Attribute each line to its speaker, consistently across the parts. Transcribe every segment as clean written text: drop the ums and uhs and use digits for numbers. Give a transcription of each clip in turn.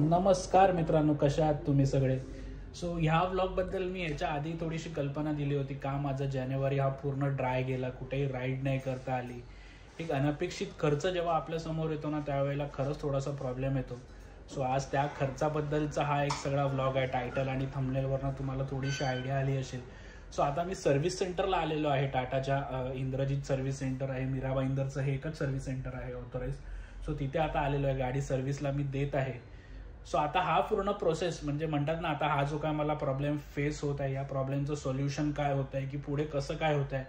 Speaker 1: नमस्कार मित्रांनो, कशा आहात तुम्ही सगळे. सो ह्या व्लॉगबद्दल मी ह्याच्या आधी थोडीशी कल्पना दिली होती का माझा जानेवारी हा पूर्ण ड्राय गेला, कुठेही राईड नाही करता आली. एक अनपेक्षित खर्च जेव्हा आपल्यासमोर येतो ना त्यावेळेला खरंच थोडासा प्रॉब्लेम येतो. सो आज त्या खर्चाबद्दलचा हा एक सगळा व्लॉग आहे. टायटल आणि थंबनेलवरनं तुम्हाला थोडीशी आयडिया आली असेल. सो आता मी सर्व्हिस सेंटरला आलेलो आहे. टाटाच्या इंद्रजित सर्व्हिस सेंटर आहे, मीरा भाईंदरचं हे एकच सर्व्हिस सेंटर आहे ऑथोराईज. सो तिथे आता आलेलो आहे, गाडी सर्व्हिसला मी देत आहे. सो आता हा पूर्ण प्रोसेस म्हणजे म्हणतात ना, आता हा जो काय मला प्रॉब्लेम फेस होत आहे, या प्रॉब्लेमचं सोल्युशन काय होत आहे की पुढे कसं काय होत आहे,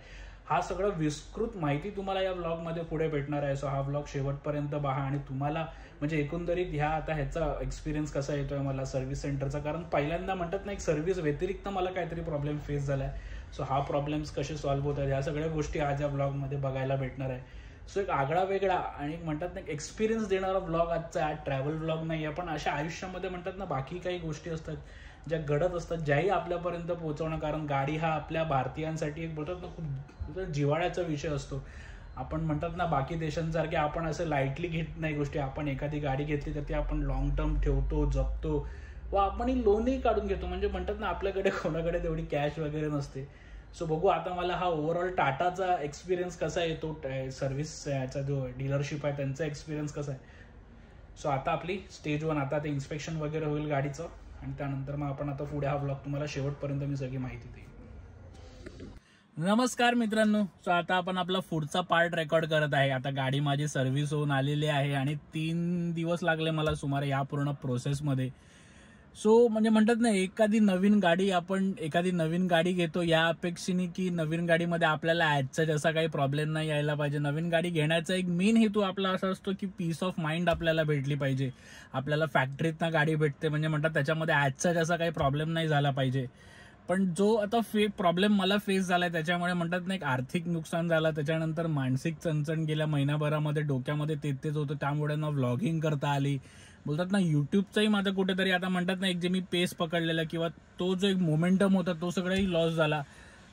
Speaker 1: हा सगळं विस्तृत माहिती तुम्हाला या व्लॉगमध्ये पुढे भेटणार आहे. सो हा व्लॉग शेवटपर्यंत पहा आणि तुम्हाला म्हणजे एकंदरीत ह्याचा एक्सपिरियन्स कसा येतोय मला सर्व्हिस सेंटरचा. कारण पहिल्यांदा म्हणतात ना, एक सर्व्हिस व्यतिरिक्त मला काहीतरी प्रॉब्लेम फेस झाला आहे. सो हा प्रॉब्लेम्स कसे सॉल्व्ह होत आहेत ह्या सगळ्या गोष्टी आज या व्लॉगमध्ये बघायला भेटणार आहे. सो एक आगळा वेगळा आणि म्हणतात ना एक्सपिरियन्स देणारा व्लॉग आजचा आहे. ट्रॅव्हल व्लॉग नाही आहे, पण अशा आयुष्यामध्ये म्हणतात ना बाकी काही गोष्टी असतात ज्या घडत असतात, ज्याही आपल्यापर्यंत पोहोचवणं. कारण गाडी हा आपल्या भारतीयांसाठी एक बोलतात ना खूप जिव्हाळ्याचा विषय असतो. आपण म्हणतात ना बाकी देशांसारखे आपण असं लाईटली घेत नाही गोष्टी. आपण एखादी गाडी घेतली तर ती आपण लॉंग टर्म ठेवतो, जपतो व आपण ही लोनही काढून घेतो. म्हणजे म्हणतात ना आपल्याकडे कोणाकडे तेवढी कॅश वगैरे नसते. सो बघू आता मला हा ओव्हरऑल टाटाचा एक्सपिरियन्स कसा येतो, सर्व्हिस याचा जो डीलरशिप आहे त्यांचा एक्सपिरियन्स कसा आहे. सो आता आपली स्टेज 1 आता ते इन्स्पेक्शन वगैरे होईल गाडीचं आणि त्यानंतर मग आपण आता पुढे हा व्लॉग तुम्हाला शेवटपर्यंत मी सगळी माहिती देईन. नमस्कार मित्रांनो. सो आता आपण आपला पुढचा पार्ट रेकॉर्ड करत आहे. आता गाडी माझी सर्व्हिस होऊन आलेली आहे आणि 3 दिवस लागले मला सुमारे या पूर्ण प्रोसेसमध्ये. सो म्हणजे म्हणतात ना एखादी नवीन गाडी घेतो या अपेक्षेने की नवीन गाडीमध्ये आपल्याला ॲजचा जसा काही प्रॉब्लेम नाही यायला पाहिजे. नवीन गाडी घेण्याचा एक मेन हेतू आपला असा असतो की पीस ऑफ माइंड आपल्याला भेटली पाहिजे. आपल्याला फॅक्टरीतनं गाडी भेटते म्हणजे म्हणतात त्याच्यामध्ये ॲजचा जसा काही प्रॉब्लेम नाही झाला पाहिजे. पण जो आता प्रॉब्लेम मला फेस झालाय त्याच्यामुळे म्हणतात ना एक आर्थिक नुकसान झालं, त्याच्यानंतर मानसिक चणचण गेल्या महिनाभरामध्ये डोक्यामध्ये तेच होतं. त्यामुळे ना व्लॉगिंग करता आली. बोलतात ना युट्यूबचाही माझं कुठेतरी आता म्हणतात ना एक जे मी पेस पकडलेला किंवा तो जो एक मोमेंटम होता तो सगळाही लॉस झाला.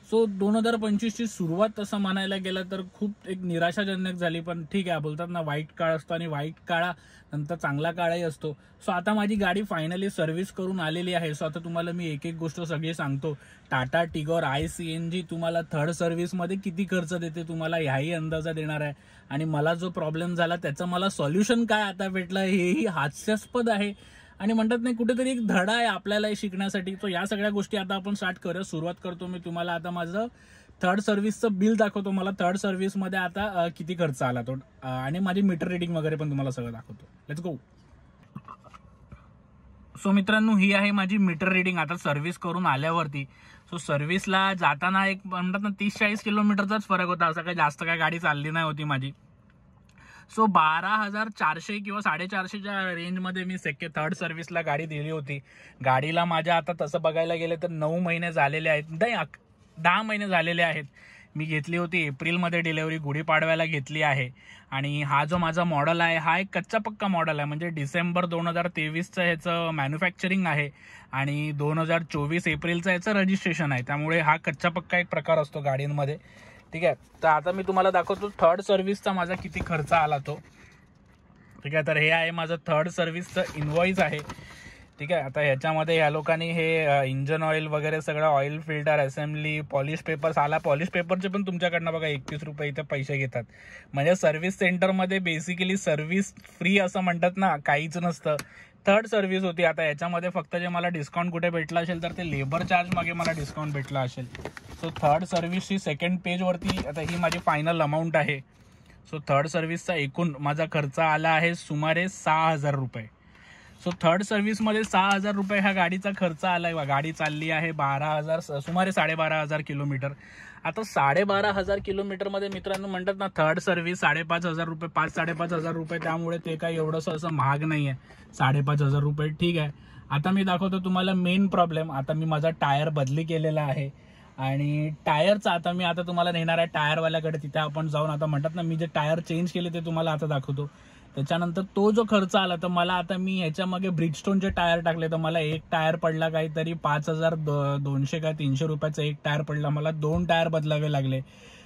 Speaker 1: सो 2025ची सुरुवात तसं म्हणायला गेलं तर खूप एक निराशाजनक झाली. पण ठीक आहे, बोलतात ना वाईट काळ असतो आणि वाईट काळानंतर चांगला काळही असतो. सो आता माझी गाडी फायनली सर्व्हिस करून आलेली आहे. सो आता तुम्हाला मी एक गोष्ट सगळी सांगतो. टाटा टिगोर ICNG तुम्हाला थर्ड सर्व्हिसमध्ये किती खर्च देते तुम्हाला ह्याही अंदाजा देणार आहे. आणि मला जो प्रॉब्लेम झाला त्याचं मला सॉल्युशन काय आता भेटलं हेही हास्यास्पद आहे. आणि म्हणतात नाही कुठेतरी एक धडा आहे आपल्याला शिकण्यासाठी. तो या सगळ्या गोष्टी आता आपण सुरुवात करतो. मी तुम्हाला आता माझं थर्ड सर्व्हिसचं बिल दाखवतो. मला थर्ड सर्व्हिसमध्ये आता किती खर्च आला तो आणि माझी मीटर रिडिंग वगैरे पण तुम्हाला सगळं दाखवतो. Let's go. सो मित्रांनो ही आहे माझी मीटर रिडिंग आता सर्व्हिस करून आल्यावरती. सो सर्व्हिसला जाताना एक म्हणतात ना 30-40 किलोमीटरचाच फरक होता. असं काही जास्त काय गाडी चालली नाही होती माझी. सो 12,400 किंवा 4,500च्या रेंजमध्ये मी थर्ड सर्व्हिसला गाडी दिली होती. गाडीला माझ्या आता तसं बघायला गेलं तर 9 महिने झालेले आहेत, 10 महिने झालेले आहेत. मी घेतली होती एप्रिलमध्ये डिलेव्हरी, गुढीपाडव्याला घेतली आहे. आणि हा जो माझा मॉडेल आहे हा एक कच्चा पक्का मॉडेल आहे. म्हणजे डिसेंबर 2023चं ह्याचं मॅन्युफॅक्चरिंग आहे आणि 2024 एप्रिलचं ह्याचं रजिस्ट्रेशन आहे. त्यामुळे हा कच्चा पक्का एक प्रकार असतो गाडींमध्ये. ठीक आहे, तर आता मी तुम्हाला दाखवतो थर्ड सर्व्हिसचा माझा किती खर्च आला तो. ठीक आहे, तर हे आहे माझं थर्ड सर्व्हिसचं इनवॉइस आहे. ठीक आहे, आता ह्याच्यामध्ये या लोकांनी हे इंजन ऑइल वगैरे सगळं, oil filter, assembly, polish papers आला. पॉलिश पेपरचे पण तुमच्याकडनं बघा 31 रुपये इथे पैसे घेतात. म्हणजे सर्व्हिस सेंटरमध्ये बेसिकली सर्व्हिस फ्री असं म्हणतात ना काहीच नसतं. थर्ड सर्व्हिस होती. आता याच्यामध्ये फक्त जे मला डिस्काउंट कुठे भेटला असेल तर ते लेबर चार्ज मागे मला डिस्काउंट भेटला असेल. सो थर्ड सर्व्हिसची सेकंड पेजवरती आता ही माझी फायनल अमाऊंट आहे. सो थर्ड सर्व्हिसचा एकूण माझा खर्च आला आहे सुमारे 6,000 रुपये. सो थर्ड सर्व्हिसमध्ये 6,000 रुपये ह्या गाडीचा खर्च आलाय. गाडी चालली आहे सुमारे 12,500 किलोमीटर. आता 12,500 किलोमीटरमध्ये मित्रांनो म्हणतात ना थर्ड सर्व्हिस 5,500 रुपये, 5,500 रुपये. त्यामुळे ते काही एवढंसं असं महाग नाही आहे. 5,500 रुपये ठीक आहे. आता मी दाखवतो तुम्हाला मेन प्रॉब्लेम. आता मी माझा टायर बदली केलेला आहे आणि टायरचा आता मी तुम्हाला नेणार आहे टायरवाल्याकडे. तिथे आपण जाऊन आता म्हणतात ना मी जे टायर चेंज केले ते तुम्हाला आता दाखवतो. त्याच्यानंतर तो जो खर्च आला तर मला आता मी ह्याच्यामागे ब्रिजस्टोनचे टायर टाकले तर मला एक टायर पडला काहीतरी 5,200 का 300 रुपयाचा एक टायर पडला. मला 2 टायर बदलावे लागले.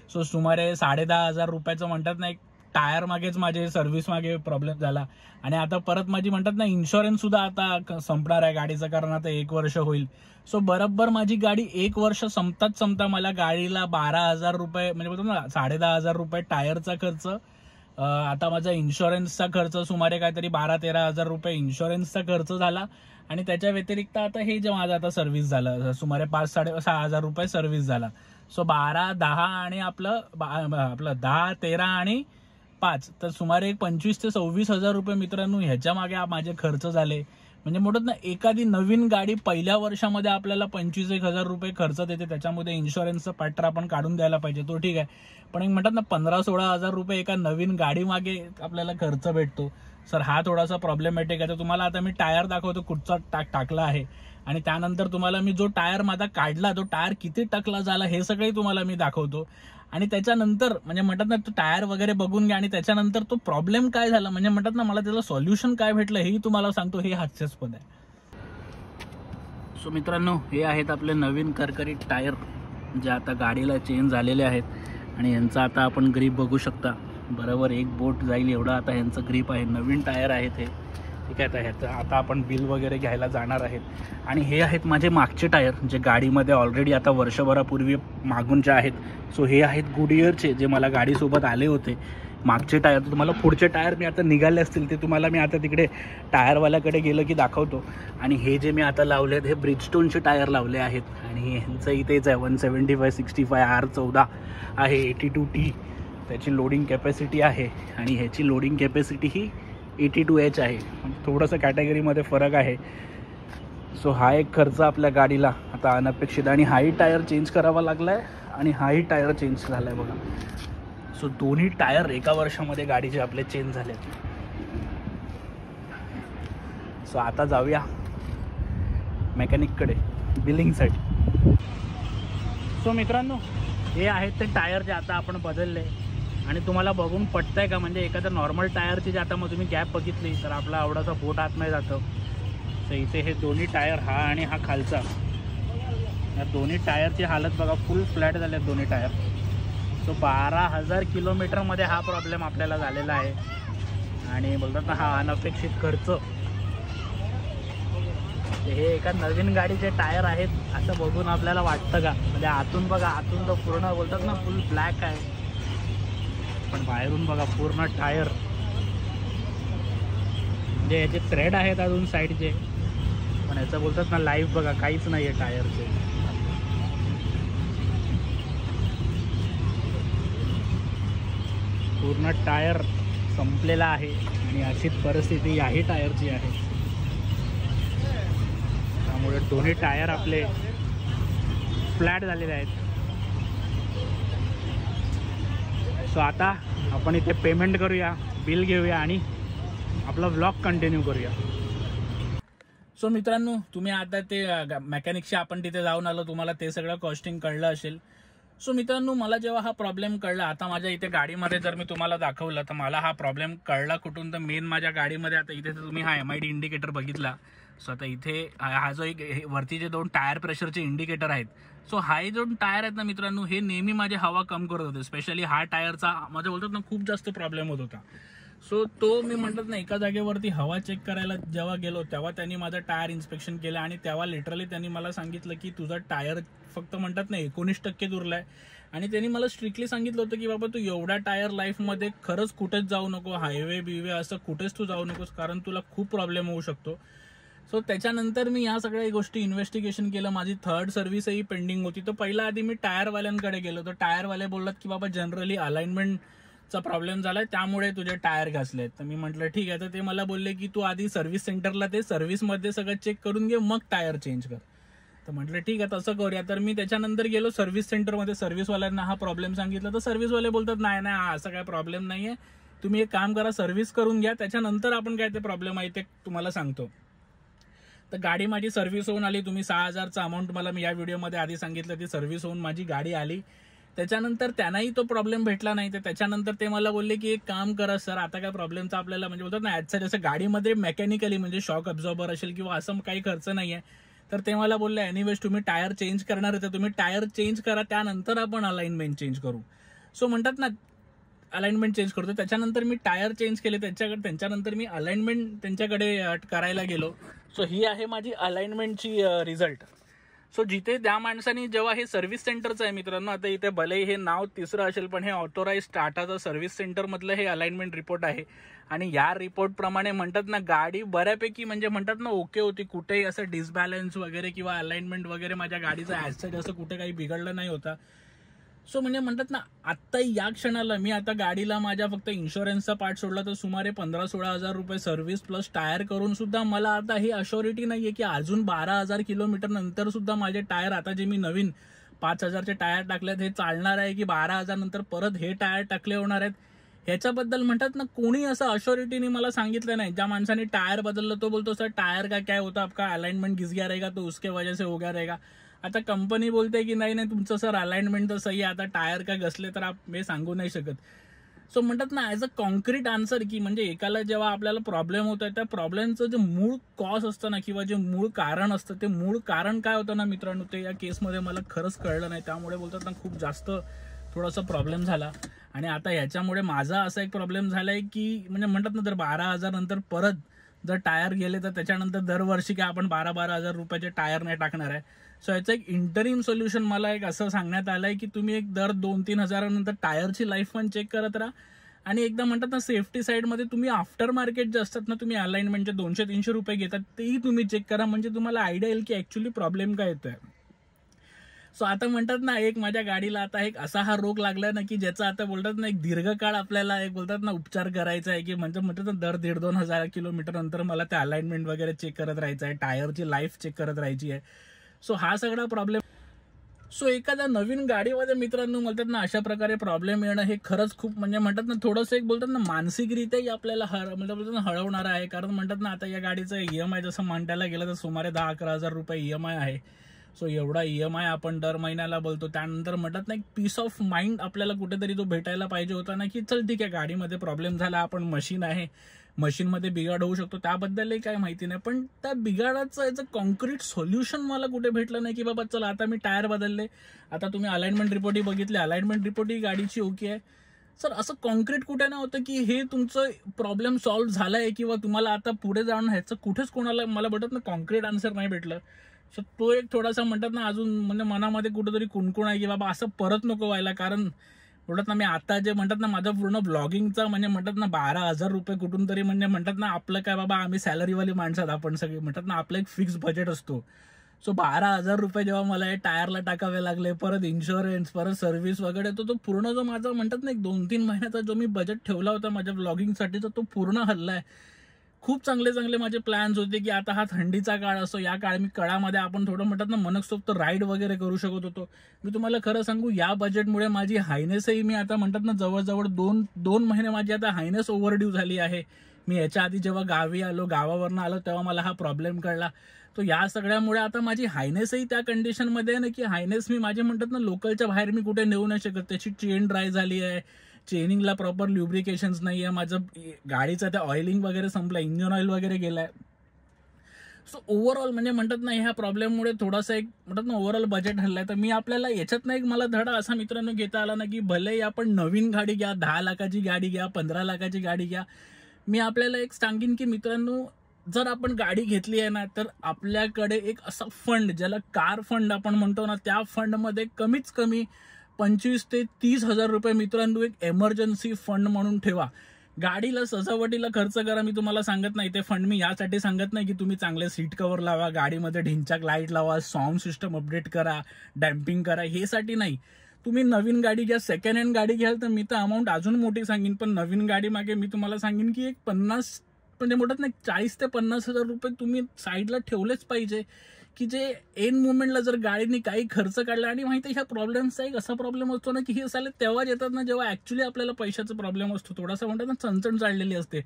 Speaker 1: सो सुमारे 10,500 रुपयाचं म्हणतात ना एक टायर मागेच माझे सर्व्हिस मागे प्रॉब्लेम झाला आणि आता परत माझी म्हणतात ना इन्शुरन्स सुद्धा आता संपणार आहे गाडीचं, कारण आता 1 वर्ष होईल. सो बरोबर माझी गाडी 1 वर्ष संपता मला गाडीला 12,000 रुपये म्हणजे बोलतो ना 10,500 रुपये टायरचा खर्च, आता माझा इन्शुरन्सचा खर्च सुमारे काहीतरी 12-13,000 रुपये इन्शुरन्सचा खर्च झाला. आणि त्याच्या व्यतिरिक्त आता हे जे माझं आता सर्व्हिस झालं सुमारे 5-6,500 रुपये सर्व्हिस झाला. सो 12-10 आणि आपलं 10-13 आणि 5 तर सुमारे 25,000 ते 26,000 रुपये मित्रांनो ह्याच्या मागे माझे खर्च झाले. म्हणजे म्हणतात ना एखादी नवीन गाडी पहिल्या वर्षामध्ये आपल्याला 25,000 रुपये खर्च देते, त्याच्यामध्ये इन्शुरन्सचा पट्टा आपण काढून द्यायला पाहिजे, तो ठीक आहे. पण एक म्हणतात ना 15-16,000 रुपये एका नवीन गाडी मागे आपल्याला खर्च भेटतो. सर हा थोडासा प्रॉब्लेमॅटिक आहे. तर तुम्हाला आता मी टायर दाखवतो कुठचा टाकला आहे आणि त्यानंतर तुम्हाला मी जो टायर माझा काढला तो टायर किती टकला झाला हे सगळे तुम्हाला मी दाखवतो. आणि त्याच्यानंतर म्हणजे म्हणतात ना तो टायर वगैरे बघून घ्या आणि त्याच्यानंतर तो प्रॉब्लेम काय झाला म्हणजे म्हणतात ना मला त्याला सॉल्युशन काय भेटलं हेही तुम्हाला सांगतो. हे हास्यास्पद आहे. सो मित्रांनो हे आहेत आपले नवीन करकरीत टायर जे आता गाडीला चेंज झालेले आहेत आणि यांचा आता आपण ग्रीप बघू शकता. बरोबर 1 बोट जाईल एवढा आता यांचं ग्रीप आहे. नवीन टायर आहेत हे, ठीक आहे. ह्याचं आता आपण बिल वगैरे घ्यायला जाणार आहेत. आणि हे आहेत माझे मागचे टायर जे गाडीमध्ये ऑलरेडी आता वर्षभरापूर्वी मागून जे आहेत. सो हे आहेत गुडइयरचे जे मला गाडीसोबत आले होते मागचे टायर. तुम्हाला पुढचे टायर मी आता निघाले असतील ते तुम्हाला मी आता तिकडे टायरवाल्याकडे गेलं की दाखवतो. आणि हे जे मी आता लावले आहेत हे ब्रिजस्टोनचे टायर लावले आहेत आणि ह्यांचं इथेच आहे 175/65 R14 आहे 82T त्याची लोडिंग कॅपॅसिटी आहे आणि ह्याची लोडिंग कॅपॅसिटी ही 82H आहे. थोडंसं कॅटेगरीमध्ये फरक आहे. सो हा एक खर्च आपल्या गाडीला आता अनपेक्षित. आणि हाही टायर चेंज करावा लागला आहे आणि हाही टायर चेंज झाला आहे बघा. सो दोन्ही टायर एका वर्षामध्ये गाडीचे आपले चेंज झाले. सो आता जाऊया मेकॅनिककडे बिलिंगसाठी. सो मित्रांनो हे आहेत ते टायर जे आता आपण बदलले आणि तुम्हाला बघून पटतंय का म्हणजे एखाद्या नॉर्मल टायरची जे आता मग तुम्ही गॅप बघितली तर आपला आवडाचा बोट आतमध्ये जातं. तर इथे हे दोन्ही टायर हा आणि हा खालचा या दोन्ही टायरची हालत बघा फुल फ्लॅट झाले आहेत दोन्ही टायर. सो 12,000 किलोमीटरमध्ये हा प्रॉब्लेम आपल्याला झालेला आहे. आणि बोलतात ना हा अनपेक्षित खर्च. हे एका नवीन गाडीचे टायर आहेत असं बघून आपल्याला वाटतं का म्हणजे आतून बघा आतून तर पूर्ण बोलतात ना फुल ब्लॅक आहे पण बाहेरून बघा पूर्ण टायर म्हणजे याचे थ्रेड आहेत अजून साईडचे पण याचं बोलतात ना लाईफ बघा काहीच नाही आहे टायरचे. पूर्ण टायर संपलेला आहे आणि अशीच परिस्थिती याही टायरची आहे. त्यामुळे दोन्ही टायर आपले फ्लॅट झालेले आहेत. सो आता आपण इथे पेमेंट करूया बिल घेऊया आणि आपला व्लॉग कंटिन्यू करूया. सो मित्रांनो तुम्ही आता ते मेकॅनिकशी आपण तिथे जाऊन आलो तुम्हाला ते सगळं कॉस्टिंग कळलं असेल. सो मित्रांनो मला जेव्हा हा प्रॉब्लेम कळला आता माझ्या इथे गाडीमध्ये जर मी तुम्हाला दाखवलं तर मला हा प्रॉब्लेम कळला कुठून तर मेन माझ्या गाडीमध्ये आता इथे तुम्ही हा MID इंडिकेटर बघितला. सो आता इथे हा जो एक वरती जे 2 टायर प्रेशरचे इंडिकेटर आहेत. सो हा जो टायर आहेत ना मित्रांनो हे नेहमी माझी हवा कम करत होते. स्पेशली हा टायरचा माझं बोलतात ना खूप जास्त प्रॉब्लेम होत होता. सो तो मी म्हणतात ना एका जागेवरती हवा चेक करायला जेव्हा गेलो तेव्हा त्यांनी माझं टायर इन्स्पेक्शन केलं आणि तेव्हा लिटरली त्यांनी मला सांगितलं की तुझा टायर फक्त म्हणतात ना 19% उरला आहे. आणि त्यांनी मला स्ट्रिक्टली सांगितलं होतं की बाबा तू एवढ्या टायर लाईफमध्ये खरंच कुठेच जाऊ नको हायवे असं कुठेच तू जाऊ नकोस कारण तुला खूप प्रॉब्लेम होऊ शकतो. सो त्याच्यानंतर मी या सगळ्या गोष्टी इन्व्हेस्टिगेशन केलं. माझी 3rd सर्व्हिसही पेंडिंग होती. तर पहिला आधी मी टायरवाल्यांकडे गेलो तर टायरवाले बोललात की बाबा जनरली अलाइनमेंटचा प्रॉब्लेम झालाय त्यामुळे तुझे टायर घासलेत. तर मी म्हटलं ठीक आहे. तर ते मला बोलले की तू आधी सर्व्हिस सेंटरला ते सर्व्हिसमध्ये सगळं चेक करून घे मग टायर चेंज कर. तर म्हटलं ठीक आहे तसं करूया. तर मी त्याच्यानंतर गेलो सर्व्हिस सेंटरमध्ये सर्व्हिसवाल्यांना हा प्रॉब्लेम सांगितलं तर सर्व्हिसवाले बोलतात नाही असं काय प्रॉब्लेम नाही आहे तुम्ही एक काम करा सर्व्हिस करून घ्या त्याच्यानंतर आपण काय ते प्रॉब्लेम आहे ते तुम्हाला सांगतो. तर गाडी माझी सर्व्हिस होऊन आली. तुम्ही 6,000चा अमाऊंट मला मी या व्हिडिओमध्ये आधी सांगितलं ती सर्व्हिस होऊन माझी गाडी आली. त्याच्यानंतर त्यांनाही तो प्रॉब्लेम भेटला नाही. तर त्याच्यानंतर ते मला बोलले की एक काम करा सर आता काय प्रॉब्लेमचा आपल्याला म्हणजे बोलतात ना ॲज जसं गाडीमध्ये मेकॅनिकली म्हणजे शॉक अब्झॉर्बर असेल किंवा असं काही खर्च नाही आहे. तर ते मला बोलले एनिवेज तुम्ही टायर चेंज करणार आहे तर तुम्ही टायर चेंज करा त्यानंतर आपण अलाइनमेंट चेंज करू. सो म्हणतात ना अलाइनमेंट चेंज करतो. त्याच्यानंतर मी टायर चेंज केले त्यांच्यानंतर मी अलाइनमेंट त्यांच्याकडे करायला गेलो. सो ही आहे माझी अलाइनमेंटची रिझल्ट. सो जिथे त्या माणसाने जेव्हा हे सर्व्हिस सेंटरचं आहे मित्रांनो, आता इथे भले हे नाव तिसरं असेल पण हे ऑथोराइज टाटाचं सर्व्हिस सेंटर मधलं हे अलाइनमेंट रिपोर्ट आहे. आणि या रिपोर्ट प्रमाणे म्हणतात ना गाडी बऱ्यापैकी म्हणजे म्हणतात ना ओके होती. कुठेही असं डिसबॅलन्स वगैरे किंवा अलाइनमेंट वगैरे माझ्या गाडीचा ॲसेट असं कुठे काही बिघडलं नाही होता. सो म्हणजे म्हणतात ना आत्ता या क्षणाला मी आता गाडीला माझ्या फक्त इन्शुरन्सचा पार्ट सोडला तर सुमारे 15-16 रुपये सर्व्हिस प्लस टायर करून सुद्धा मला आता ही अश्युरिटी नाहीये की अजून 12,000 किलोमीटर नंतर सुद्धा माझे टायर, आता जे मी नवीन 5,000चे टायर टाकलेत हे चालणार आहे की 12,000 नंतर परत हे टायर टाकले होणार आहेत. ह्याच्याबद्दल म्हणतात ना कोणी असं अश्युरिटीने मला सांगितलं नाही. ज्या माणसाने टायर बदललं तो बोलतो सर टायर का क्या होता आपका, अलाइनमेंट घिस गया रहेगा तो उसके वजह से हो गया रहेगा. आता कंपनी बोलते की नाही तुमचं सर अलाइनमेंट तर सही आहे, आता टायर का घसले तर मी सांगू नाही शकत. सो म्हणतात ना ॲज अ कॉन्क्रीट आन्सर की म्हणजे एकाला जेव्हा आपल्याला प्रॉब्लेम होत आहे त्या प्रॉब्लेमचं जे मूळ कॉज असतं ना किंवा जे मूळ कारण असतं ते मूळ कारण काय होतं ना मित्रांनो, ते या केसमध्ये मला खरंच कळलं नाही. त्यामुळे बोलतात ना खूप जास्त थोडासा प्रॉब्लेम झाला. आणि आता ह्याच्यामुळे माझा असा एक प्रॉब्लेम झालाय की म्हणजे म्हणतात ना जर 12,000 नंतर परत जर टायर गेले तर त्याच्यानंतर दरवर्षी काय आपण 12,000 रुपयाचे टायर नाही टाकणार आहे. सो याचं एक इंटरिम सोल्युशन मला एक असं सांगण्यात आलंय की तुम्ही एक दर 2-3 हजारानंतर टायरची लाईफ पण चेक करत राहा. आणि एकदा म्हणतात ना सेफ्टी साईडमध्ये तुम्ही आफ्टर मार्केट जे असतात ना तुम्ही अलाइनमेंटचे 200-300 रुपये घेतात तेही तुम्ही चेक करा, म्हणजे तुम्हाला आयडिया येईल की ऍक्च्युली प्रॉब्लेम काय येतोय. सो आता म्हणतात ना एक माझ्या गाडीला आता एक असा हा रोग लागलाय ना की ज्याचा आता बोलतात ना एक दीर्घकाळ आपल्याला एक बोलतात ना उपचार करायचा आहे की म्हणजे म्हणतात ना दर 1,500-2,000 हजार किलोमीटर नंतर मला ते अलाइनमेंट वगैरे चेक करत राहायचं आहे, टायरची लाईफ चेक करत राहायची आहे. सो हा सगळा प्रॉब्लेम. सो एखाद्या नवीन गाडीमध्ये मित्रांनो म्हणतात ना अशा प्रकारे प्रॉब्लेम येणं हे खरंच खूप म्हणजे म्हणतात ना थोडंसं एक बोलतात ना मानसिकरित्याही आपल्याला बोलतात ना हळवणारं आहे. कारण म्हणतात ना आता या गाडीचं EMI जसं मांडायला गेलं तर सुमारे 10-11 हजार रुपये EMI आहे. सो एवढा EMI आपण दर महिन्याला बोलतो. त्यानंतर म्हणतात ना एक पीस ऑफ माइंड आपल्याला कुठेतरी तो भेटायला पाहिजे होता ना की चल ठीक आहे गाडीमध्ये प्रॉब्लेम झाला, आपण मशीन आहे, मशीनमध्ये बिघाड होऊ शकतो त्याबद्दलही काही माहिती नाही. पण त्या बिघाडाचं याचं कॉन्क्रीट सोल्युशन मला कुठे भेटलं नाही की बाबा चला आता मी टायर बदलले, आता तुम्ही अलाइनमेंट रिपोर्टही बघितले, अलाइनमेंट रिपोर्टही गाडीची ओके आहे. सर असं कॉन्क्रीट कुठे ना होतं की हे तुमचं प्रॉब्लेम सॉल्व्ह झालाय किंवा तुम्हाला आता पुढे जाऊन ह्याचं कुठेच कोणाला मला भेटत ना कॉन्क्रीट आन्सर नाही भेटलं. सो तो एक थोडासा म्हणतात ना अजून म्हणजे मनामध्ये कुठेतरी कुणकुण आहे की बाबा असं परत नको व्हायला. कारण बोलतात ना मी आता जे म्हणतात ना माझं पूर्ण ब्लॉगिंगचा म्हणजे म्हणतात ना 12,000 रुपये कुठून तरी म्हणजे म्हणतात ना आपलं काय बाबा आम्ही सॅलरीवाली माणसात आपण सगळे म्हणतात ना आपलं एक फिक्स बजेट असतो. सो 12,000 रुपये जेव्हा मला हे टायरला टाकावे लागले, परत इन्शुरन्स, परत सर्व्हिस वगैरे, तो पूर्ण जो माझा म्हणतात ना एक 2-3 महिन्याचा जो मी बजेट ठेवला होता माझ्या ब्लॉगिंगसाठी तो पूर्ण हल्लाय. खूप चांगले माझे प्लॅन्स होते की आता हा थंडीचा काळ असतो, या काळ मी कळामध्ये आपण थोडं म्हणतात ना मनसोक्त राईड वगैरे करू शकत होतो. मी तुम्हाला खरं सांगू या बजेटमुळे माझी हायनेसही मी आता म्हणतात ना जवळजवळ 2 महिने माझी आता हायनेस ओव्हरड्यू झाली आहे. मी याच्या आधी जेव्हा गावावरनं आलो तेव्हा मला हा प्रॉब्लेम कळला. तो या सगळ्यामुळे आता माझी हायनेसही त्या कंडिशनमध्ये आहे ना की हायनेस मी माझे म्हणतात ना लोकलच्या बाहेर मी कुठे नेऊ नाही शकत. त्याची चेन ड्राय झाली आहे, चेनिंगला प्रॉपर ल्युब्रिकेशन्स नाही आहे, माझं गाडीचं त्या ऑइलिंग वगैरे संपलं, इंजिन ऑइल वगैरे गेलाय. सो ओव्हरऑल म्हणजे म्हणतात ना ह्या प्रॉब्लेममुळे थोडासा एक म्हणतात ना ओव्हरऑल बजेट हल्लाय. तर मी आपल्याला याच्यात ना एक मला धडा असा मित्रांनो घेता आला ना की भले आपण नवीन गाडी घ्या, 10 लाखाची गाडी घ्या, 15 लाखाची गाडी घ्या, मी आपल्याला एक सांगेन की मित्रांनो जर आपण गाडी घेतली आहे ना तर आपल्याकडे एक असा फंड ज्याला कार फंड आपण म्हणतो ना त्या फंडमध्ये कमीत कमी 25,000 ते 30,000 रुपये मित्रांनो एक एमर्जन्सी फंड म्हणून ठेवा. गाडीला सजावटीला खर्च करा मी तुम्हाला सांगत नाही, ते फंड मी यासाठी सांगत नाही की तुम्ही चांगले सीट कव्हर लावा, गाडीमध्ये ढिंचाक लाईट लावा, साऊंड सिस्टम अपडेट करा, डॅम्पिंग करा, हे साठी नाही. तुम्ही नवीन गाडी घ्या, सेकंड हँड गाडी घ्याल तर मी तर अमाऊंट अजून मोठी सांगेन, पण नवीन गाडी मागे मी तुम्हाला सांगेन की एक 50 म्हणजे म्हणतात ना 40,000 ते 50,000 रुपये तुम्ही साईडला ठेवलेच पाहिजे की जे एन मुवमेंटला जर गाडीने काही खर्च काढला. आणि माहिती आहे ह्या प्रॉब्लेमचा एक असा प्रॉब्लेम असतो ना की हे साले तेव्हाच येतात ना जेव्हा ऍक्च्युली आपल्याला पैशाचा प्रॉब्लेम असतो, थोडासा म्हणतात ना चणचण चाललेली असते,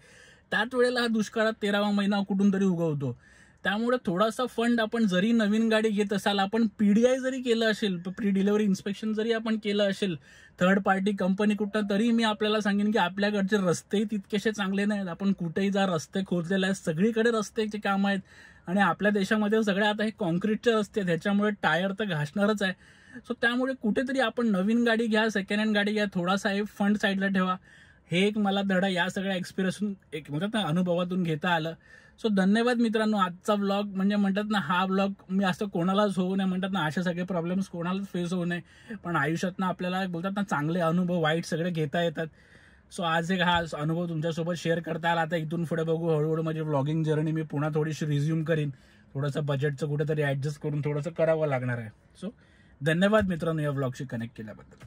Speaker 1: त्याच वेळेला हा दुष्काळात 13वा महिना कुठून तरी उगवतो. त्यामुळे थोडासा फंड आपण जरी नवीन गाडी घेत असाल, आपण PDI जरी केलं असेल, प्री डिलिव्हरी इन्स्पेक्शन जरी आपण केलं असेल थर्ड पार्टी कंपनी कुठं, तरी मी आपल्याला सांगेन की आपल्याकडचे रस्ते तितकेसे चांगले नाहीत. आपण कुठेही जा रस्ते खोदलेले आहेत, सगळीकडे रस्त्याचे काम आहेत आणि आपल्या देशामध्ये सगळे आता हे कॉन्क्रीटचे रस्ते आहेत, ह्याच्यामुळे टायर तर घासणारच आहे. सो त्यामुळे कुठेतरी आपण नवीन गाडी घ्या, सेकंड हँड गाडी घ्या, थोडासा हे फंड साईडला ठेवा. हे एक मला धडा या सगळ्या एक्सपिरियन्स एक म्हणतात ना अनुभवातून घेता आलं. सो धन्यवाद मित्रांनो. आजचा व्लॉग म्हणजे म्हणतात ना हा व्लॉग मी असं कोणालाच होऊ नये म्हणतात ना, असे सगळे प्रॉब्लेम्स कोणालाच फेस होऊ नये, पण आयुष्यात ना आपल्याला बोलतात ना चांगले अनुभव वाईट सगळे घेता येतात. सो आज एक हा अनुभव तुमच्यासोबत शेअर करता आला. आता इथून पुढे बघू हळूहळू माझी व्लॉगिंग जर्नी मी पुन्हा थोडीशी रिझ्यूम करीन. थोडंसं बजेटचं कुठेतरी ॲडजस्ट करून थोडंसं करावं लागणार आहे. सो धन्यवाद मित्रांनो या व्लॉगशी कनेक्ट केल्याबद्दल.